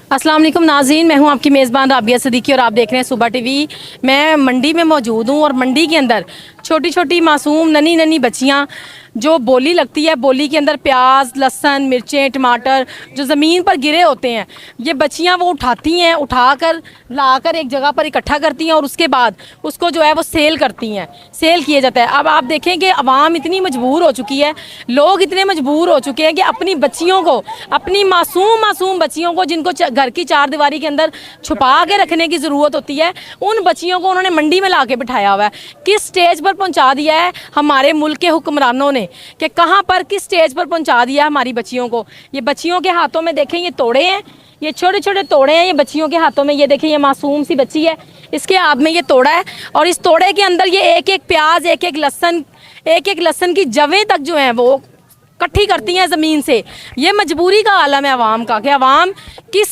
अस्सलाम वालेकुम नाज़रीन, मैं हूं आपकी मेज़बान राबिया सदीकी और आप देख रहे हैं सुबह टीवी। मैं मंडी में मौजूद हूं और मंडी के अंदर छोटी छोटी मासूम नन्ही नन्ही बच्चियां जो बोली लगती है, बोली के अंदर प्याज, लहसुन, मिर्चें, टमाटर जो ज़मीन पर गिरे होते हैं, ये बच्चियां वो उठाती हैं, उठाकर लाकर एक जगह पर इकट्ठा करती हैं और उसके बाद उसको जो है वो सेल करती हैं, सेल किया जाता है। अब आप देखें कि अवाम इतनी मजबूर हो चुकी है, लोग इतने मजबूर हो चुके हैं कि अपनी बच्चियों को, अपनी मासूम मासूम बच्चियों को जिनको घर की चार दीवारी के अंदर छुपा के रखने की ज़रूरत होती है, उन बच्चियों को उन्होंने मंडी में ला के बिठाया हुआ है। किस स्टेज पर पहुंचा दिया है हमारे मुल्क के हुक्मरानों ने, कि कहां पर किस स्टेज पर पहुंचा दिया हमारी बच्चियों को। ये बच्चियों के हाथों में देखें, ये तोड़े हैं, ये छोटे छोटे तोड़े हैं ये बच्चियों के हाथों में। ये देखें, ये मासूम सी बच्ची है, इसके हाथ में ये तोड़ा है और इस तोड़े के अंदर ये एक एक प्याज, एक एक लहसन की जवें तक जो है वो इकट्ठी करती हैं ज़मीन से। ये मजबूरी का आलम है अवाम का, कि अवाम किस